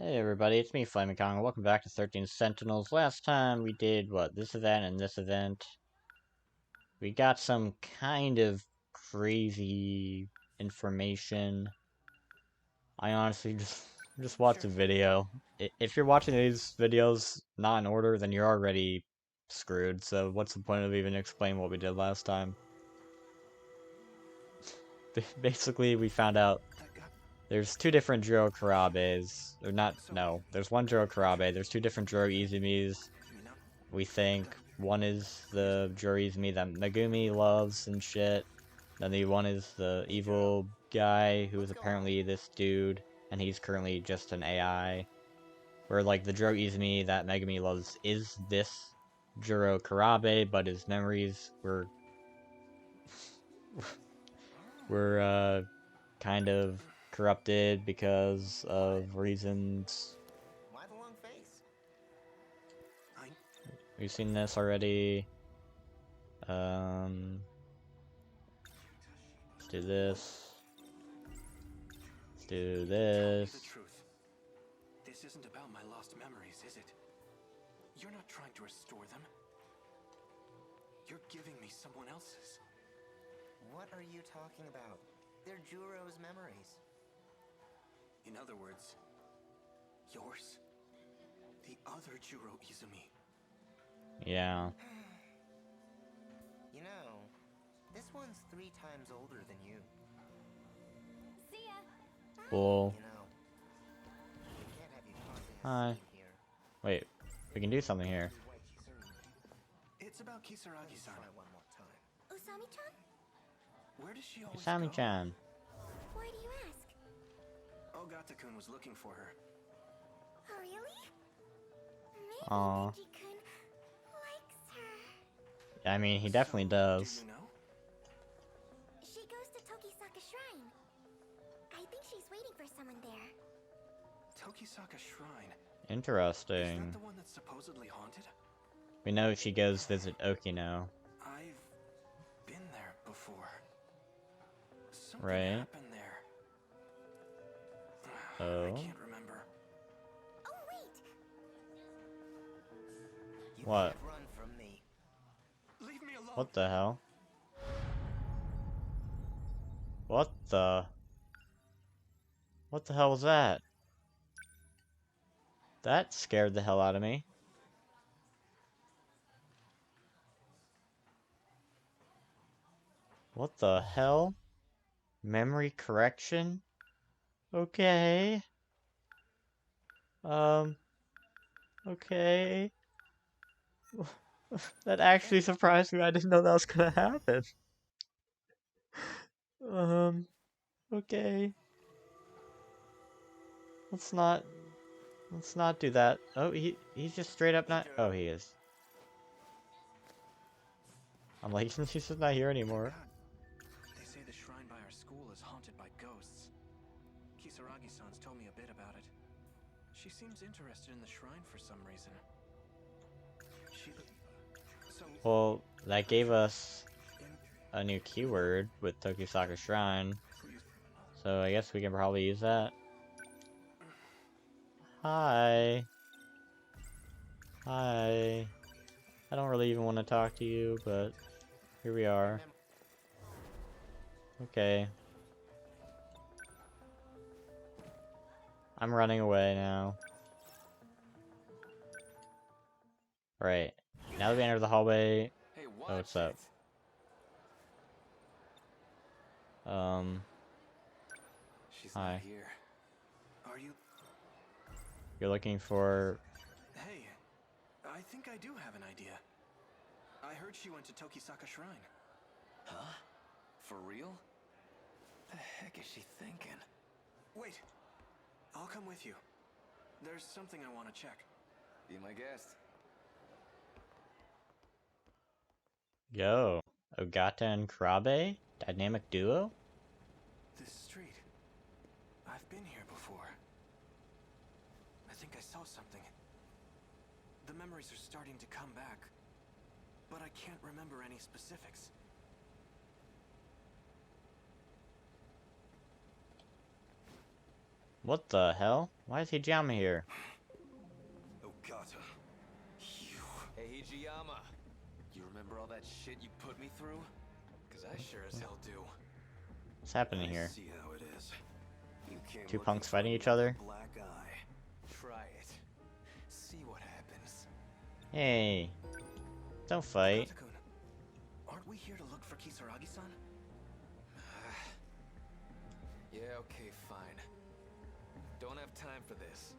Hey everybody, it's me, Flaming Kong. Welcome back to 13 Sentinels. Last time we did, this event and this event. We got some kind of crazy information. I honestly just watched a video. If you're watching these videos not in order, then you're already screwed, so what's the point of even explaining what we did last time? Basically, we found out there's two different Juro Kurabes. Or not, no. There's one Juro Kurabe. There's two different Juro Izumis. We think one is the Juro Izumi that Megumi loves and shit. Then the one is the evil guy who is apparently this dude, and he's currently just an AI. Where, like, the Juro Izumi that Megumi loves is this Juro Kurabe, but his memories were kind of corrupted because of reasons. Why the long face? We've seen this already. Let's do this. Let's do this. Tell me the truth. This isn't about my lost memories, is it? You're not trying to restore them. You're giving me someone else's. What are you talking about? They're Juro's memories. In other words, yours. The other Juro Izumi. Yeah. You know, this one's 3 times older than you. See ya. Cool. You know, we can't have you cause a Hi. scene here. Wait, we can do something here. It's about Kisaragi-san. Try one more time. Usami-chan? Where does she always Usami-chan. Why do you ask? go? Ogata-kun was looking for her. Oh, really? Maybe Aw. Neji-kun likes her. I mean, he definitely does. Do you know? She goes to Tokisaka Shrine. I think she's waiting for someone there. Tokisaka Shrine. Is Interesting. that the one that's supposedly haunted? We know she goes visit Okino. I've been there before. Something Right. happened there. Oh. I can't remember. Oh, wait! You What? can't run from me. Leave me alone. What the hell? What the? What the hell was that? That scared the hell out of me. What the hell? Memory correction? Okay. Okay. That actually surprised me. I didn't know that was gonna happen. Okay. Let's not do that. Oh, he's just straight up not. Oh, he is. I'm like, he's just not here anymore. They say the shrine by our school is haunted by ghosts. Kisaragi-san's told me a bit about it. She seems interested in the shrine for some reason. So, Well, that gave us a new keyword with Tokisaka Shrine. So I guess we can probably use that. Hi. Hi. I don't really even want to talk to you, but here we are. Okay. I'm running away now. Right. Now that we enter the hallway. hey, Oh, what's up? She's Hi. not here. Are you? You're looking for... Hey, I think I do have an idea. I heard she went to Tokisaka Shrine. Huh? For real? The heck is she thinking? Wait, I'll come with you. There's something I want to check. Be my guest. Yo. Ogata and Kurabe? Dynamic duo? This street. I've been here before. I think I saw something. The memories are starting to come back, but I can't remember any specifics. What the hell? Why is he jamming here? Ogata. You. Hey, Hijiyama. You remember all that shit you put me through? Cause I sure as hell do. What's happening here? See how it is. You came Two looking punks for fighting me each with a other? black eye. Try it. See what happens. Hey, don't fight. Katakun, aren't we here to look for Kisaragi-san? Yeah, okay, fine. Don't have time for this.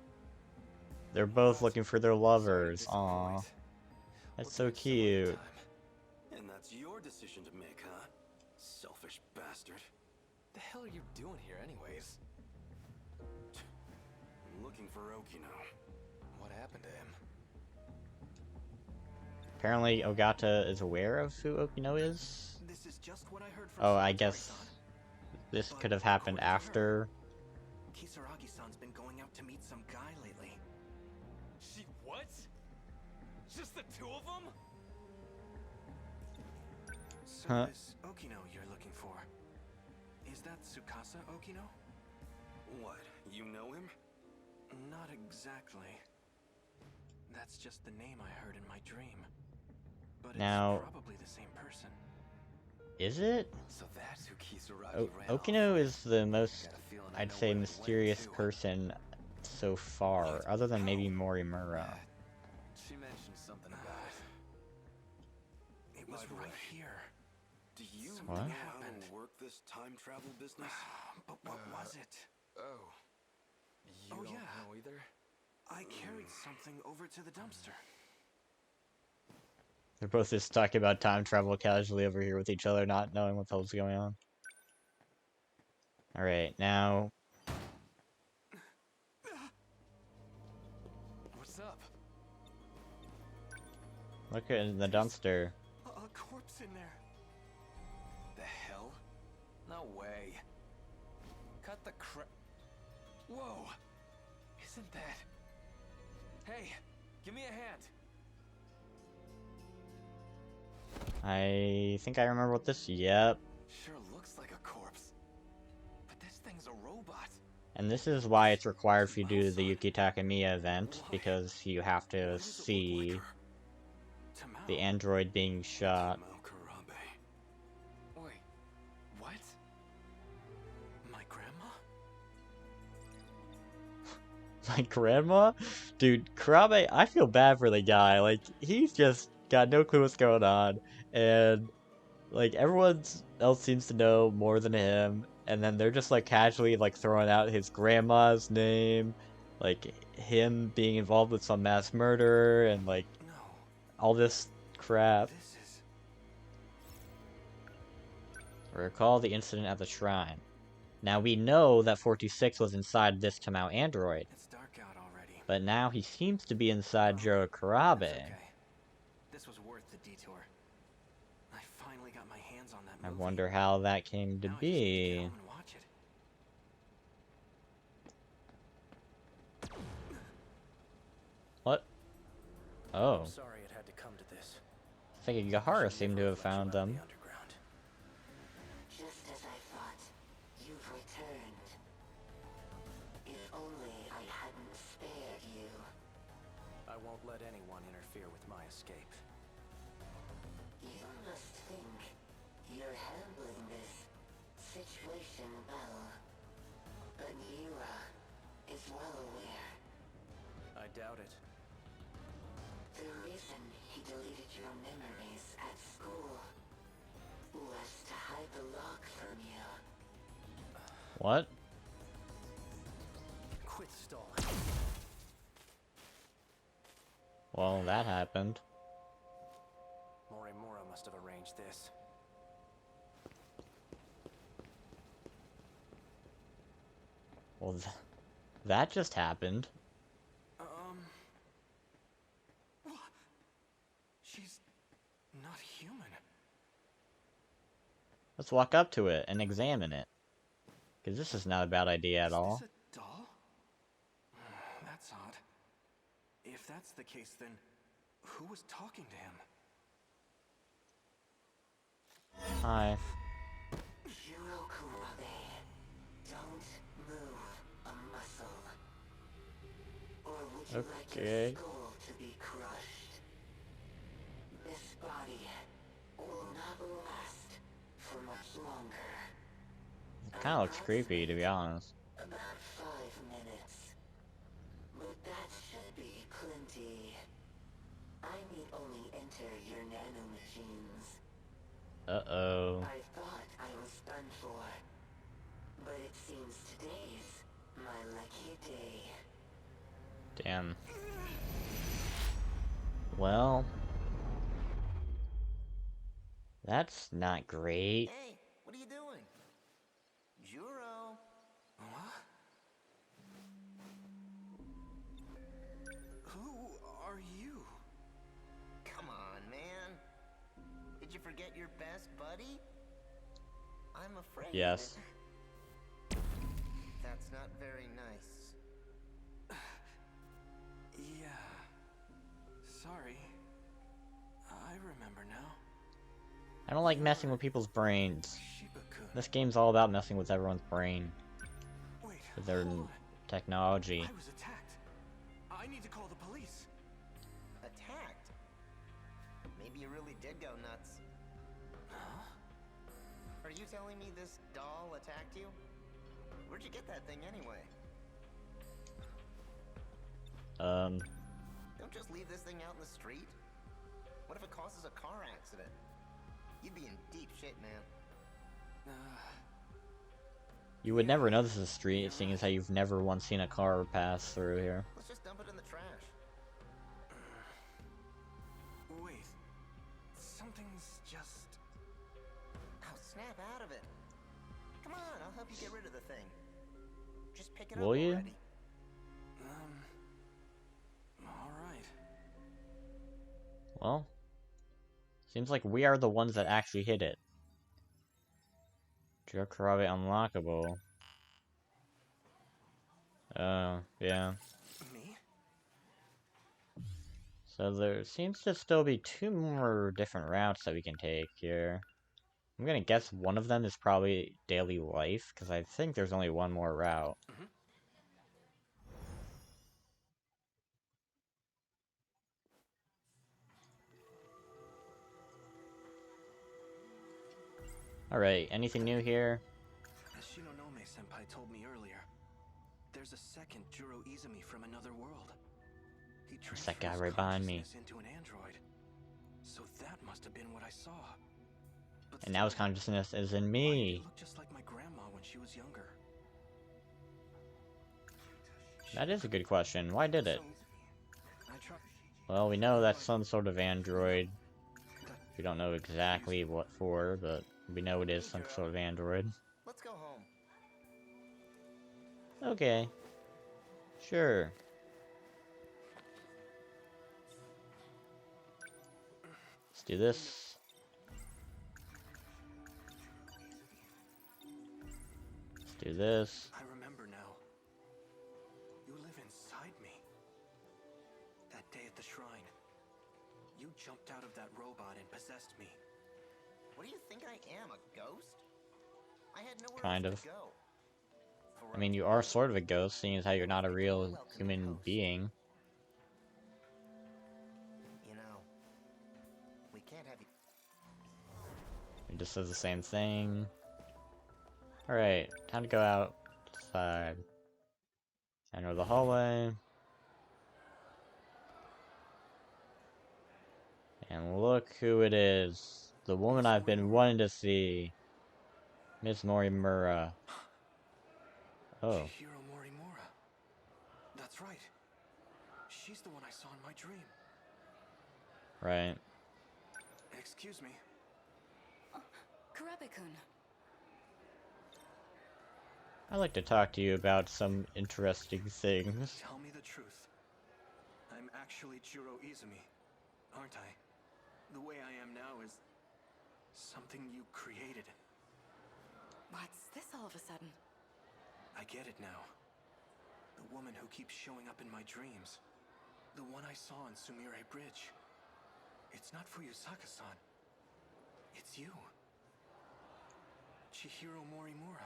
They're both looking for their Sorry to lovers. disappoint. Aw, that's We'll so do it some other cute. time. And that's your decision to make, huh? Selfish bastard. The hell are you doing here anyways? I'm looking for Okino. What happened to him? Apparently, Ogata is aware of who Okino is. This is just what I heard from Oh, I guess Sakura-san. this But could have happened according to her, after. Kisaragi-san's been going out to meet some guy lately. She what? Just the two of them? So Huh. this Okino you're looking for, is that Tsukasa Okino? What, you know him? Not exactly. That's just the name I heard in my dream. But Now- it's probably the same person. Is it? So that's who Kisaragi ran Okino off with. is the most, Got a feeling I I'd know say, where they went mysterious to. person so far, other than maybe Morimura. She mentioned something about it. It was right here. Do you What? know how to work this time travel business? But what was it? Oh. You don't know either? I carried something over to the dumpster. They're both just talking about time travel casually over here with each other, not knowing what the hell's going on. Alright, now... What's up? Look at the dumpster. A corpse in there. The hell? No way. Cut the crap. Whoa. Isn't that... Hey, give me a hand. I think I remember what this... Yep. Sure looks like a corpse. But this thing's a robot. And this is why it's required for you to do the Yuki Takamiya event, because you have to Why does it look see like her? Tamao. the android being shot. Juro Kurabe. Wait, what? My grandma? My grandma? Dude, Kurabe, I feel bad for the guy. Like, he's just got no clue what's going on. And, like, everyone else seems to know more than him. And then they're just, like, casually, like, throwing out his grandma's name. Like, him being involved with some mass murder. And, like, No, all this crap. this is... Recall the incident at the shrine. Now, we know that 46 was inside this Tamao android. It's dark out already. But now he seems to be inside Juro Kurabe. That's okay. This was worth the detour. I finally got my hands on that I movie. wonder how that came to Now I just need to get be. home and watch it. What? Oh. I'm sorry it had to come to this. I think Gahara seemed to have found them. Just as I thought, you've returned. If only I hadn't spared you. I won't let anyone interfere with my escape. You must think you're handling this situation well. But Juro is well aware. I doubt it. The reason he deleted your memories at school was to hide the log from you. What? Quit stalling. Well, that happened. Morimura must have arranged this. Well, that just happened. What? She's not human. Let's walk up to it and examine it. Because this is not a bad idea at all. Is this a doll? That's odd. If that's the case, then who was talking to him? Hi. Juro Kurabe, don't move a muscle. you like your Okay. skull to be crushed? This body will not last for much longer. Kind of looks creepy, to be honest. About 5 minutes. But that should be plenty. I need only enter your nanomachines. Uh-oh. I thought I was done for. But it seems today's my lucky day. Damn. Well, that's not great. Hey, what are you doing? Juro! Huh? Who are you? Come on, man. Did you forget your best buddy? I'm afraid. Yes. That's not very nice. Yeah. Sorry. I remember now. I don't like messing with people's brains. Shiba-kun. This game's all about messing with everyone's brain. Wait, With their hold on. technology. I was attacked. I need to call the police. Attacked? Maybe you really did go nuts. Huh? Are you telling me this doll attacked you? Where'd you get that thing anyway? Don't just leave this thing out in the street. What if it causes a car accident? You'd be in deep shit, man. You would never know this is a street, seeing as how you've never once seen a car pass through here. Let's just dump it in the trash. Wait. Something's just... Oh, snap out of it. Come on, I'll help you get rid of the thing. Just pick it Will up you? already. Alright. Well, seems like we are the ones that actually hit it. Juro Kurabe unlockable. Oh, yeah. Me? So there seems to still be 2 more different routes that we can take here. I'm gonna guess one of them is probably daily life, because I think there's only one more route. Mm-hmm. Alright, anything new here? As Shinonome-senpai told me earlier, there's a second Juro Izumi from another world. He There's that guy transfers right behind me. consciousness into an android. So that must have been what I saw. But And now his still, consciousness is in why did me. it look just like my grandma when she was younger? That is a good question. Why did it? I tried. Well, we know that's some sort of android. We don't know exactly what for, but we know it is some sort of android. Let's go home. Okay. Sure. Let's do this. Let's do this. I remember now. You live inside me. That day at the shrine, you jumped out of that robot and possessed me. What do you think I am, a ghost? I had nowhere Kind else of. to go. I mean, you are sort of a ghost, seeing as how you're not a real human being. You know, we can't have you. It just says the same thing. Alright, time to go outside. Enter the hallway. And look who it is. The woman I've been wanting to see. Miss Morimura. Oh, Chihiro Morimura. That's right. She's the one I saw in my dream. right. Excuse me. Kurabe-kun. I'd like to talk to you about some interesting things. Tell me the truth. I'm actually Juro Izumi, aren't I? The way I am now is something you created. What's this all of a sudden? I get it now. The woman who keeps showing up in my dreams. The one I saw on Sumire Bridge. It's not Fuyusaka-san. It's you. Chihiro Morimura.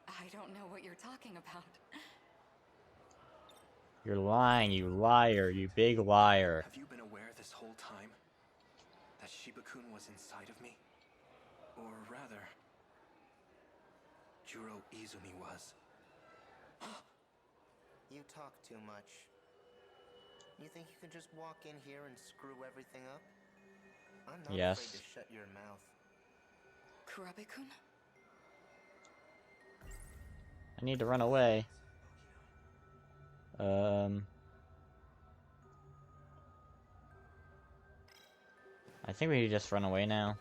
I don't know what you're talking about. You're lying, you liar, you big liar. Have you been aware this whole time that Shiba-kun was inside of me? Or rather, Juro Izumi was. You talk too much. You think you can just walk in here and screw everything up? I'm not Yes. afraid to shut your mouth. Kurabe-kun? I need to run away. I think we just run away now.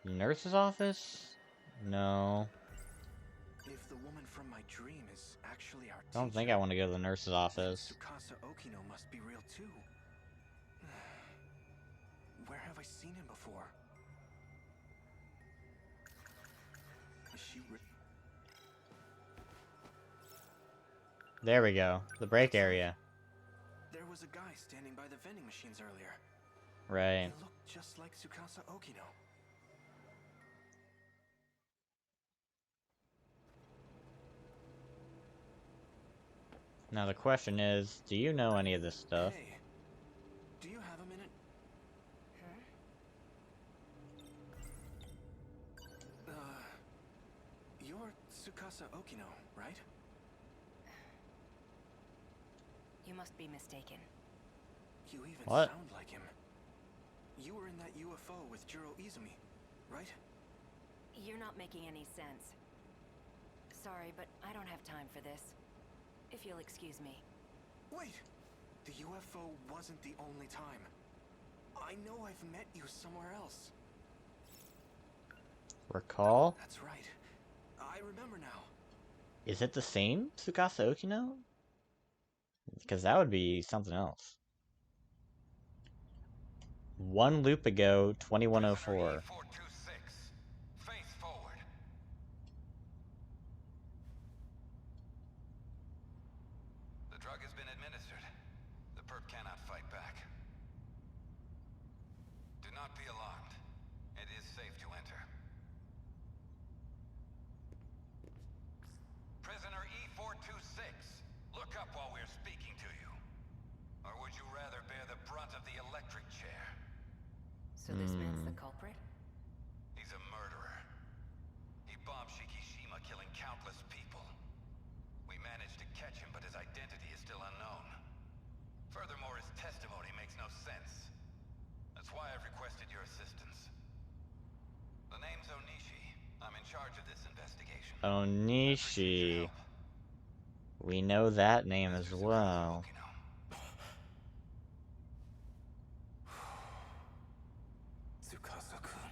Nurse's office? No. If the woman from my dream is actually our I don't think I want to go to the nurse's office. Tsukasa Okino must be real too. Where have I seen him before? Is she There we go. The break area. There was a guy standing by the vending machines earlier. Right. He looked just like Tsukasa Okino. Now the question is, do you know any of this stuff? Hey, do you have a minute? You're Tsukasa Okino, right? You must be mistaken. You even What? sound like him. You were in that UFO with Juro Izumi, right? You're not making any sense. Sorry, but I don't have time for this. If you'll excuse me. Wait! The UFO wasn't the only time. I know I've met you somewhere else. Recall? That's right. I remember now. Is it the same Tsukasa Okino? Because that would be something else. One loop ago, 2104. Face forward. The drug has been administered. The perp cannot fight back. Do not be alarmed. It is safe to enter. Prisoner E426, look up while we're speaking to you. Or would you rather bear the brunt of the electric chair? So this man's the culprit? He's a murderer. He bombed Shikishima, killing countless people. We managed to catch him, but his identity is still unknown. Furthermore, his testimony makes no sense. That's why I've requested your assistance. The name's Onishi. I'm in charge of this investigation. Onishi. We know that name as well. Tsukasa-kun.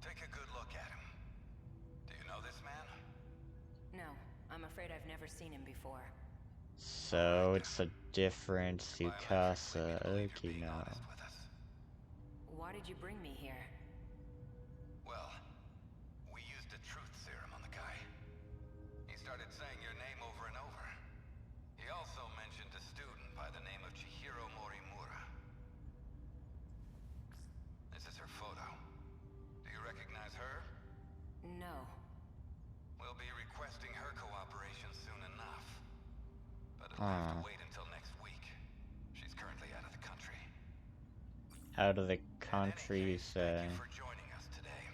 Take a good look at him. Do you know this man? No, I'm afraid I've never seen him before. So it's a different Tsukasa Being Okino. honest with us. Why did you bring me here? Well, we used a truth serum on the guy. He started saying your name over and over. He also mentioned a student by the name of Chihiro Morimura. This is her photo. Do you recognize her? No. We'll be requesting her cooperation soon enough. But it'll have to wait until next week. She's currently out of the country. Out of the In country, any you case, say. thank you for joining us today.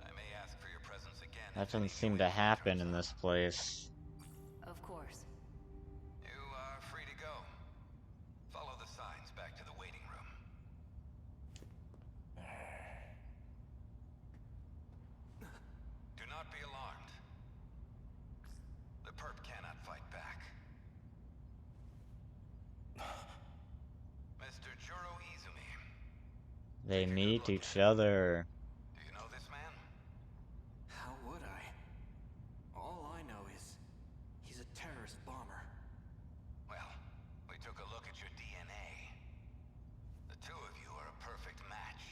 I may ask for your presence again. That if any doesn't seem new to info happen turns in up. this place. Of course. You are free to go. Follow the signs back to the waiting room. Do not be alarmed. The perp cannot fight back. Mr. Juro Izumi, They meet each other. do you know this man? How would I? All I know is he's a terrorist bomber. Well, we took a look at your DNA. The two of you are a perfect match.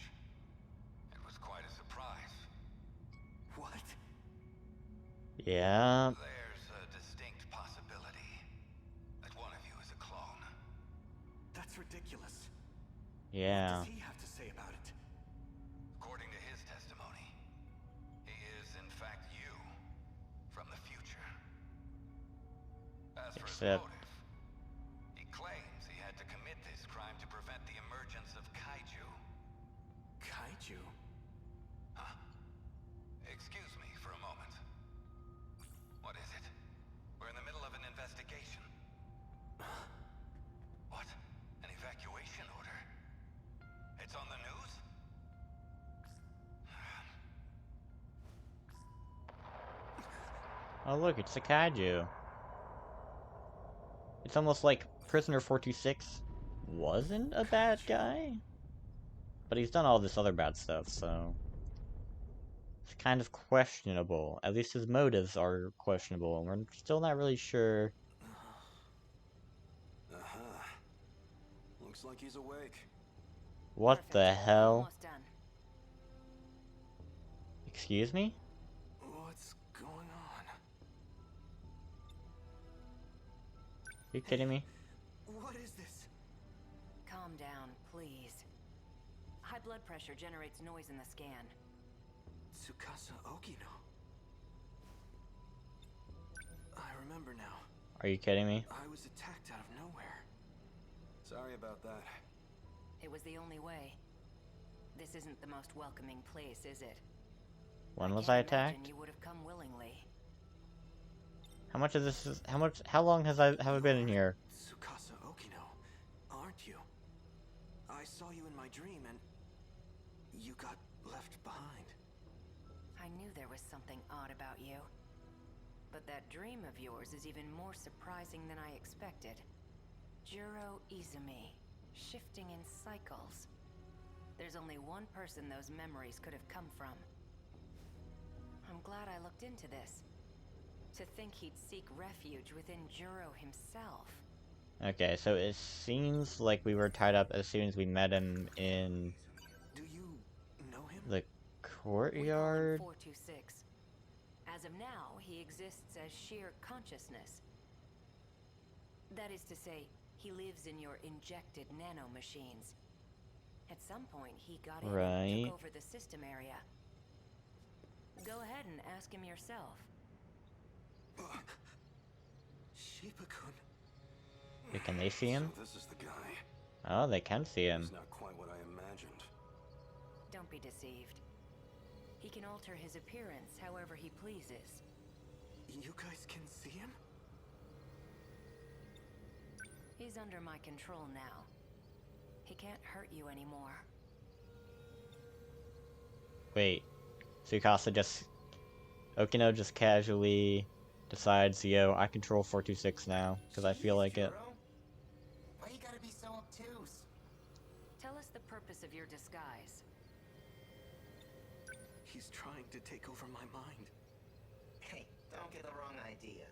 It was quite a surprise. What? Yeah. There's a distinct possibility that one of you is a clone. That's ridiculous. Yeah. What does he have to say about it? According to his testimony, he is in fact you from the future. Except, motive? He claims he had to commit this crime to prevent the emergence of kaiju. Kaiju? Huh? Excuse me for a moment. What is it? We're in the middle of an investigation. What? An evacuation order? It's on the news? oh look, it's a kaiju. It's almost like Prisoner 426 wasn't a bad guy, but he's done all this other bad stuff, so it's kind of questionable. At least his motives are questionable, and we're still not really sure. Uh-huh. Looks like he's awake. What Perfect. the hell? Almost done. Excuse me? What's going on? Are you kidding me? What is this? Calm down, please. High blood pressure generates noise in the scan. Tsukasa Okino. I remember now. Are you kidding me? I was attacked out of nowhere. Sorry about that. It was the only way. This isn't the most welcoming place, is it? When was can't I imagine attacked? You would have come willingly. How much of this is how long have I been in here? Tsukasa Okino, aren't you? I saw you in my dream and you got left behind. I knew there was something odd about you. But that dream of yours is even more surprising than I expected. Juro Izumi, shifting in cycles. There's only one person those memories could have come from. I'm glad I looked into this. To think he'd seek refuge within Juro himself. Okay, so it seems like we were tied up as soon as we met him in Do you know him? the We call him courtyard. 426. As of now, he exists as sheer consciousness. That is to say, he lives in your injected nanomachines. At some point, he got in and Right. took over the system area. Go ahead and ask him yourself. Shiba-kun. Wait, can they see him? So this is the guy. Oh, they can see him. He's not quite what I imagined. Don't be deceived. He can alter his appearance however he pleases. You guys can see him? He's under my control now. He can't hurt you anymore. Wait, Tsukasa Okino just casually decides, yo, I control 426 now, because I feel like it. Juro? Why you gotta be so obtuse? Tell us the purpose of your disguise. He's trying to take over my mind. Hey, don't get the wrong idea.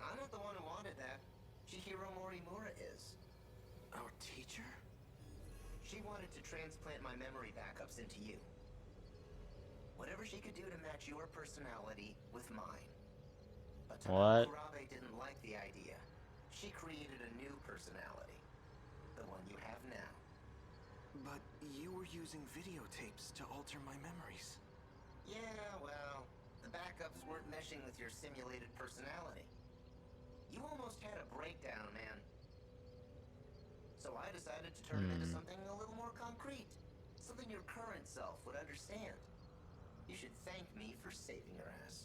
I'm not the one who wanted that. Chihiro Morimura is. Our teacher? She wanted to transplant my memory backups into you. Whatever she could do to match your personality with mine. But What? Kurabe didn't like the idea. She created a new personality. The one you have now. But you were using videotapes to alter my memories. Yeah, well, the backups weren't meshing with your simulated personality. You almost had a breakdown, man. So I decided to turn it into something a little more concrete. Something your current self would understand. You should thank me for saving your ass.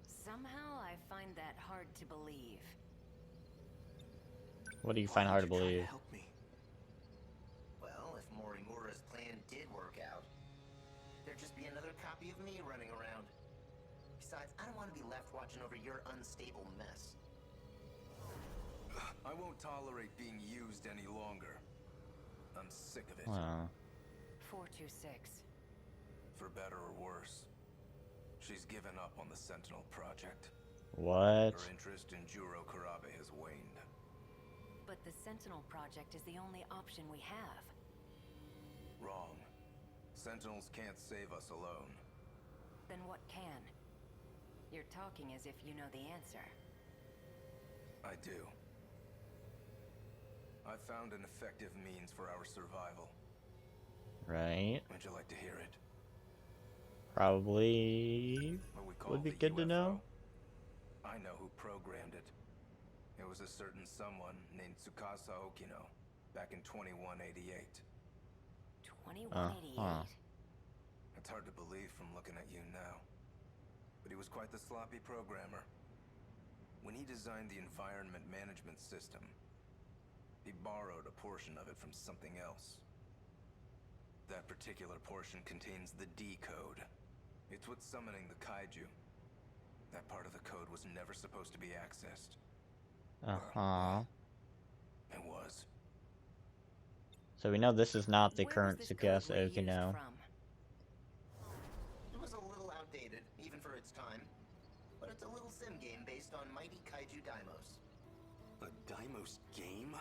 Somehow I find that hard to believe. What do you find hard to Why did you believe? try help me? Well, if Morimura's plan did work out, there'd just be another copy of me running around. Besides, I don't want to be left watching over your unstable mess. I won't tolerate being used any longer. I'm sick of it. Wow. 426. For better or worse. She's given up on the Sentinel project. What? Her interest in Juro Kurabe has waned. But the Sentinel project is the only option we have. Wrong. Sentinels can't save us alone. Then what can? You're talking as if you know the answer. I do. I found an effective means for our survival. Right. Would you like to hear it? Probably What we call would be the good to UFO. know. I know who programmed it. It was a certain someone named Tsukasa Okino back in 2188. 2188. It's hard to believe from looking at you now. But he was quite the sloppy programmer. When he designed the environment management system, he borrowed a portion of it from something else. That particular portion contains the D code. It's what's summoning the kaiju. That part of the code was never supposed to be accessed. It was. So we know this is not the Where was current this Tsukasa code reused Okino. from? It was a little outdated, even for its time. But it's a little sim game based on mighty kaiju daimos. A Daimos game?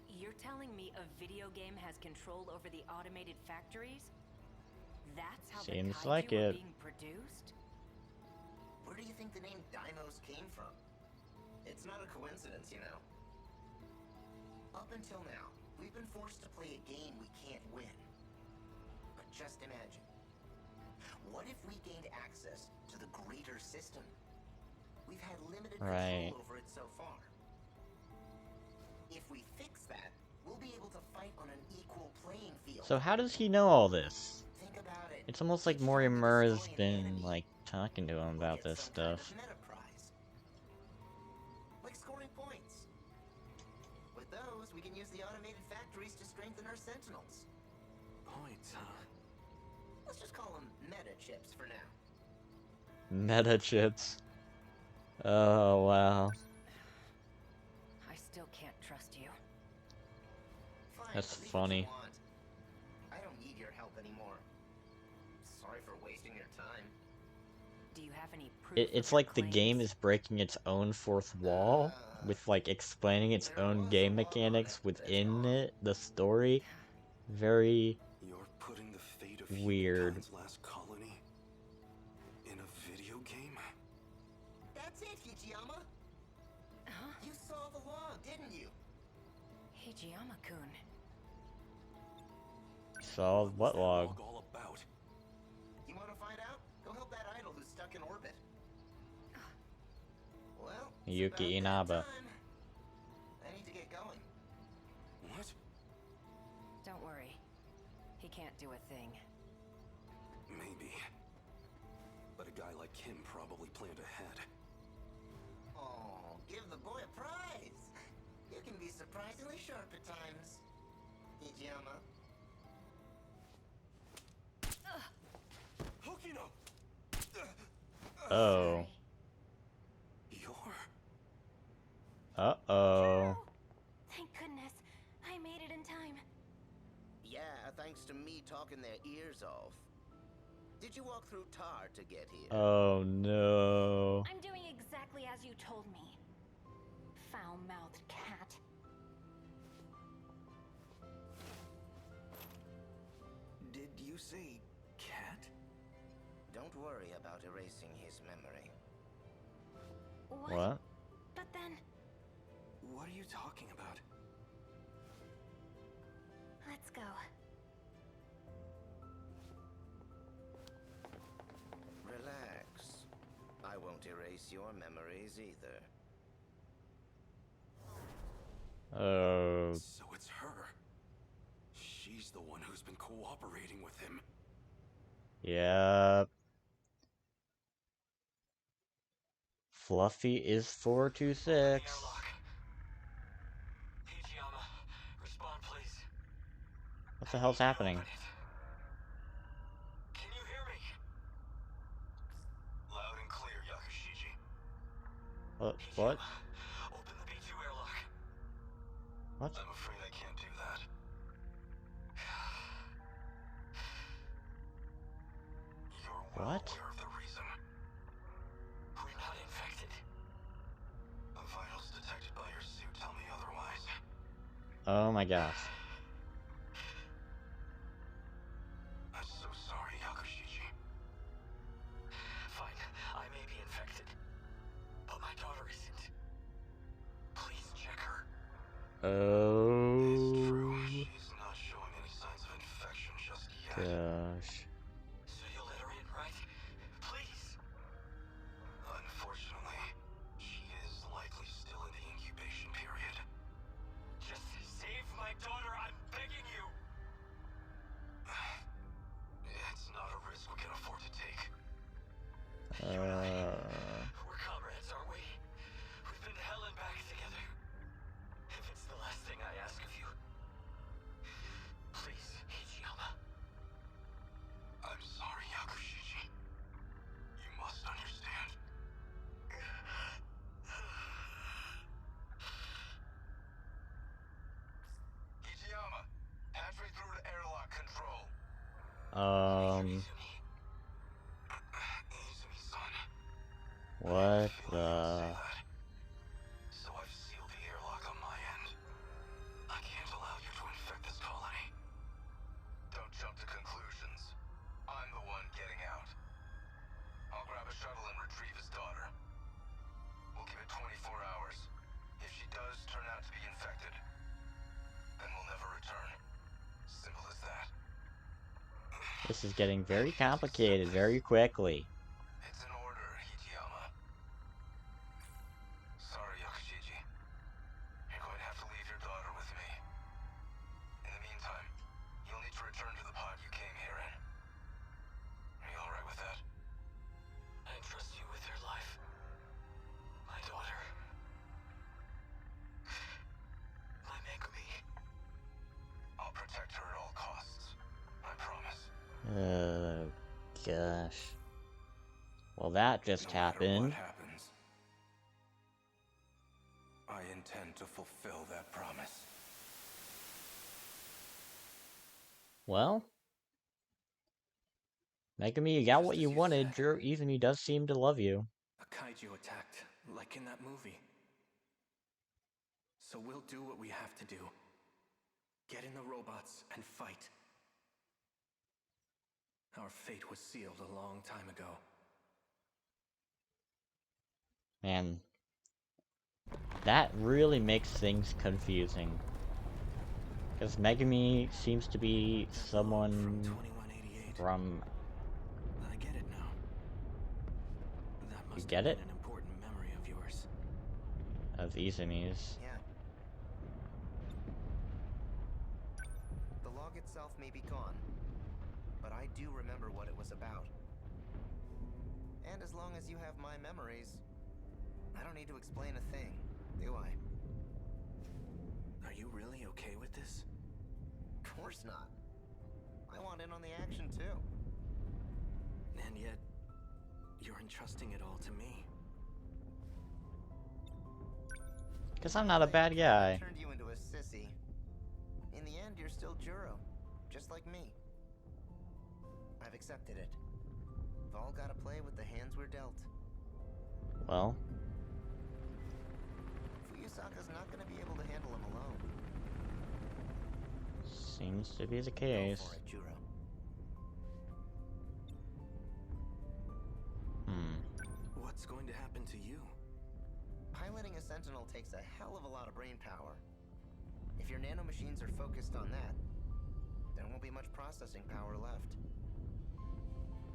You're telling me a video game has control over the automated factories? That's how Seems the kaiju like are it. being produced? Where do you think the name Daimos came from? It's not a coincidence, you know. Up until now, we've been forced to play a game we can't win. But just imagine. What if we gained access to the greater system? We've had limited control over it so far. If we fix that, we'll be able to fight on an equal playing field. So how does he know all this? Think about it. It's almost like Each time Morimer we has destroy an been, enemy, like, talking to him we'll about get this some kind of stuff. meta prize. Like scoring points. With those, we can use the automated factories to strengthen our Sentinels. Points, huh? Let's just call them meta chips for now. Meta chips. Oh, wow. I still can't trust you. Fine, That's leave funny. what you want. I don't need your help anymore. Sorry for wasting your time. Do you have any proof It's of your like the game claims? is breaking its own fourth wall, with, like, explaining its There own was game a log on mechanics it, but it's within gone. it, the story. Very You're putting the fate of weird. humankind's last colony in a video game? That's it, Hijiyama. Huh? You saw the log, didn't you? Hijiyama-kun. Saw what log? All about? You want to find out? Go help that idol who's stuck in orbit. Well, it's Yuki about that Inaba. time. I need to get going. What? Don't worry. He can't do a thing. Maybe. But a guy like him probably planned ahead. Oh, give the boy a prize. You can be surprisingly sharp at times, Hijiyama. Hokino! Oh. You're... Uh-oh. Thank goodness. I made it in time. Yeah, thanks to me talking their ears off. Did you walk through tar to get here? Oh, no. I'm doing exactly as you told me. Foul-mouthed cat. Did you say cat? Don't worry about erasing his memory. What? But then, What are you talking about? let's go. Relax. I won't erase your memories either. Oh. So it's her. She's the one who's been cooperating with him. Yep. Fluffy is 426. Hijiyama, respond please. What the hell's happening? Can you hear me? Loud and clear, Yakushiji. What? Open the B2 airlock. What? I'm afraid I can't do that. You're well What? aware of the reason. We're not infected. The vitals detected by your suit tell me otherwise. Oh my gosh. I'm so sorry, Yakushiji. Fine, I may be infected. But my daughter isn't. Please check her. It's true. Oh. She's not showing any signs of infection just yet. Gosh. So you'll let her in, right? Please. Unfortunately, she is likely still in the What the... So I've sealed the airlock on my end. I can't allow you to infect this colony. Don't jump to conclusions. I'm the one getting out. I'll grab a shuttle and retrieve his daughter. We'll give it 24 hours. If she does turn out to be infected, then we'll never return. Simple as that. This is getting very complicated very quickly. It's an order, Hijiyama. Sorry, Yokoshiji. You're going to have to leave your daughter with me. In the meantime, you'll need to return to the pod you came here in. Are you alright with that? I trust you with your life. My daughter. My Megumi. I'll protect her at all costs. I promise. Oh, gosh. Well, that just No matter happened. what happens, I intend to fulfill that promise. Well, Megami, you got Just what as you you wanted. said. Juro Izumi does seem to love you. A kaiju attacked, like in that movie. So we'll do what we have to do. Get in the robots and fight. Our fate was sealed a long time ago. Man, that really makes things confusing. Because Megami seems to be someone From 2188. from... I get it now. That must You have get been it? an important memory of yours. Of Izumi's. Yeah. The log itself may be gone, but I do remember what it was about. And as long as you have my memories, I don't need to explain a thing, do I? Are you really okay with this? Of course not. I want in on the action too. And yet, you're entrusting it all to me. Because I'm not a bad guy. I turned you into a sissy. In the end, you're still Juro, just like me. I've accepted it. We've all got to play with the hands we're dealt. Well, Fuyusaka's not going to be able to handle him alone. seems to be the Go case. for it, Juro. What's going to happen to you? Piloting a Sentinel takes a hell of a lot of brain power. If your nanomachines are focused on that, there won't be much processing power left.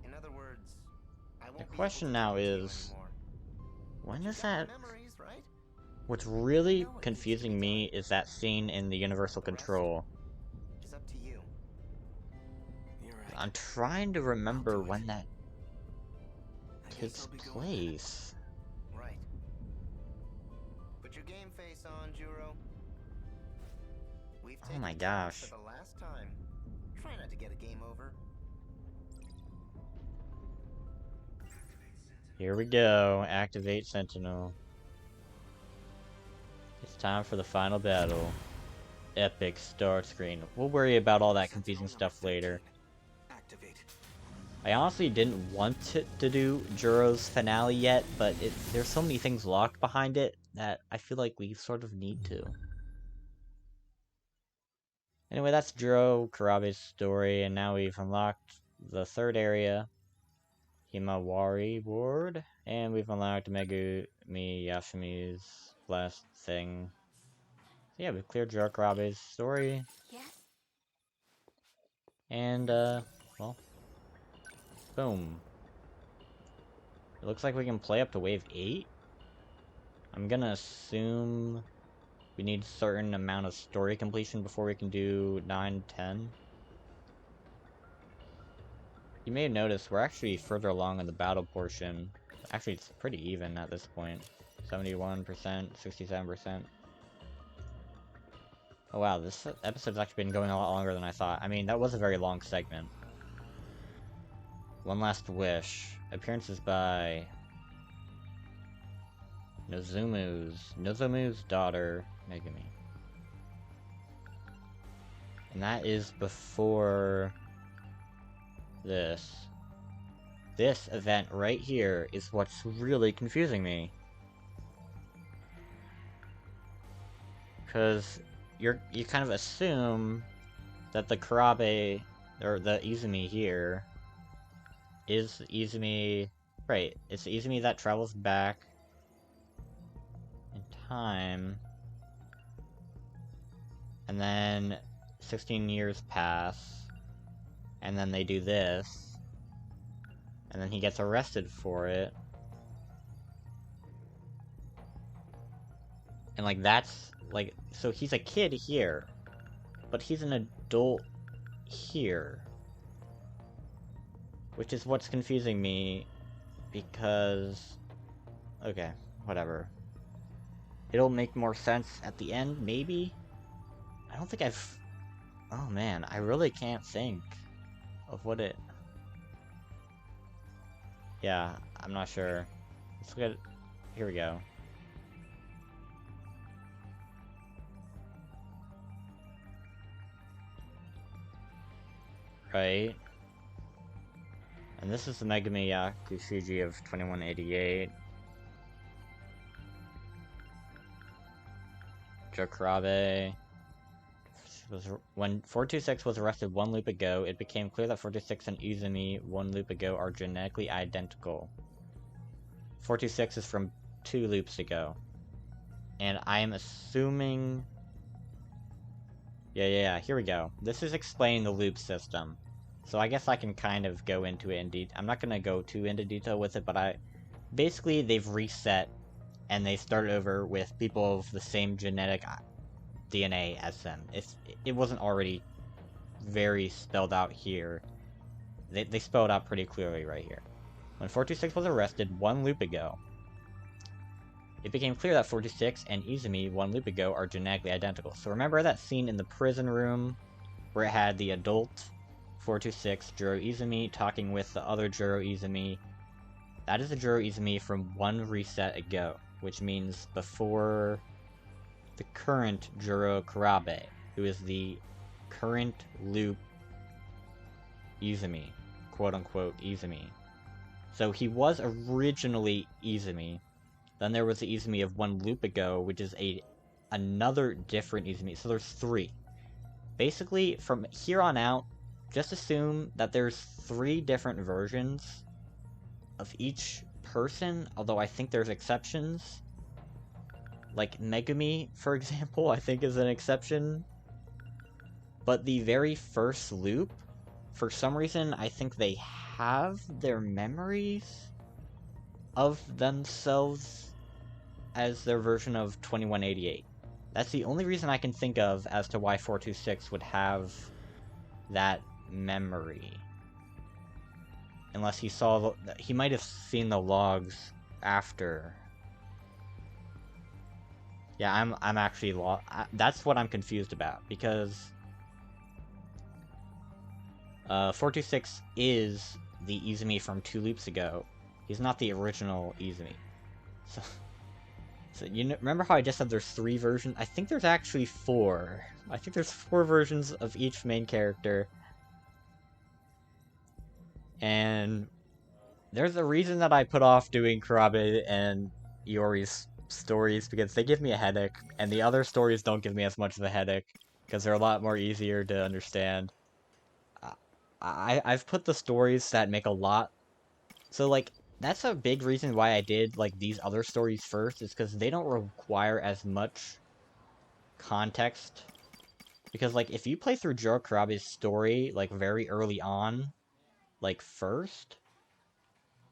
In other words, I won't The be able question to now talk to you is, anymore. when You is got my that... memories, right? What's really confusing me is that scene in the Universal The rest Control. is up to you. You're right. I'm trying to remember I'll do when it. that I guess takes I'll be going place. Right. Put your game face on, Juro. We've Oh taken my turns gosh. for the last time. Try not to get a game over. Here we go. Activate Sentinel. It's time for the final battle. Epic start screen. We'll worry about all that confusing Sentinel stuff number later. 13. Activate. I honestly didn't want to do Juro's finale yet, but there's so many things locked behind it that I feel like we sort of need to. Anyway, that's Juro Kurabe's story, and now we've unlocked the third area, Himawari Ward, and we've unlocked Megumi Yashimi's last thing. So yeah, we've cleared Juro Kurabe's story, Yes? and well, boom. It looks like we can play up to wave 8. I'm gonna assume we need a certain amount of story completion before we can do 9, 10. You may have noticed we're actually further along in the battle portion. Actually, it's pretty even at this point. 71%, 67%. Oh wow, this episode's actually been going a lot longer than I thought. I mean, that was a very long segment. One Last Wish. Appearances by Nozomu's daughter, Megumi. And that is before this. this event right here is what's really confusing me. Because you kind of assume that the Kurabe, or the Izumi here, is Izumi... Right, it's the Izumi that travels back in time. And then 16 years pass. And then they do this. And then he gets arrested for it. And like that's like, so he's a kid here, but he's an adult here. Which is what's confusing me, because, okay, whatever. It'll make more sense at the end, maybe? I don't think I've, oh man, I really can't think of what it, yeah, I'm not sure. Let's look at, here we go. Right. And this is the Megami Yakushiji of 2188. Juro Kurabe. When 426 was arrested one loop ago, it became clear that 426 and Izumi one loop ago are genetically identical. 426 is from 2 loops ago. And I am assuming... Yeah, here we go. This is explaining the loop system. So I guess I can kind of go into it in detail. I'm not going to go too into detail with it, but basically they've reset and they started over with people of the same genetic DNA as them. It wasn't already very spelled out here. They spelled out pretty clearly right here. When 426 was arrested one loop ago, it became clear that 426 and Izumi one loop ago are genetically identical. So remember that scene in the prison room where it had the adult 426 Juro Izumi talking with the other Juro Izumi? That is the Juro Izumi from one reset ago, which means before the current Juro Kurabe, who is the current loop Izumi, quote-unquote Izumi. So he was originally Izumi. Then there was the Izumi of one loop ago, which is another different Izumi. So there's 3. Basically, from here on out, just assume that there's 3 different versions of each person, although I think there's exceptions. Like Megumi, for example, I think is an exception. But the very first loop, for some reason, I think they have their memories of themselves as their version of 2188. That's the only reason I can think of as to why 426 would have that memory. Unless he saw he might have seen the logs after. Yeah, I'm actually that's what I'm confused about, because 426 is the Izumi from 2 loops ago. He's not the original Izumi. So you remember how I just said there's 3 versions? I think there's actually 4. I think there's 4 versions of each main character. And there's a reason that I put off doing Kurabe and Iori's stories, because they give me a headache, and the other stories don't give me as much of a headache, because they're a lot more easier to understand. I've put the stories that make a lot... So, like, that's a big reason why I did, like, these other stories first, is because they don't require as much context. Because, like, if you play through Juro Kurabe's story, like, very early on, like, first,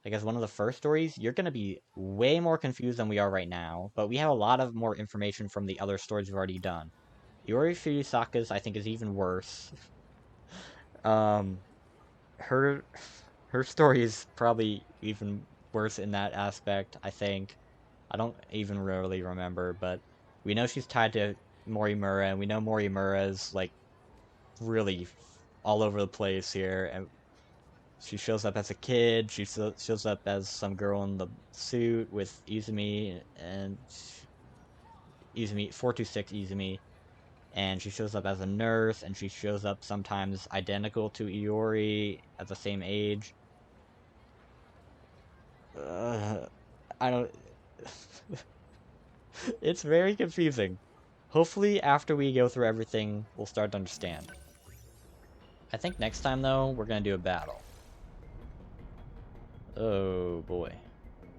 like, as one of the first stories, you're gonna be way more confused than we are right now, but we have a lot of more information from the other stories we've already done. Iori Fuyusaka's, I think, is even worse. Her story is probably even worse in that aspect, I think. I don't even really remember, but we know she's tied to Morimura, and we know Morimura's, like, really all over the place here, and she shows up as a kid, she shows up as some girl in the suit with Izumi, and Izumi, 426 Izumi, and she shows up as a nurse, and she shows up sometimes identical to Iori, at the same age. I don't... It's very confusing. Hopefully, after we go through everything, we'll start to understand. I think next time, though, we're gonna do a battle. Oh, boy.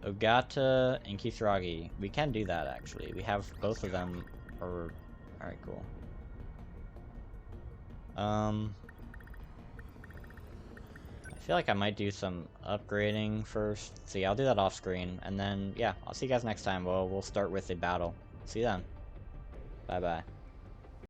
Ogata and Kisaragi. We can do that, actually. We have both of them, or... Alright, cool. I feel like I might do some upgrading first. So yeah, I'll do that off screen, and then, yeah, I'll see you guys next time. We'll start with a battle. See you then. Bye-bye.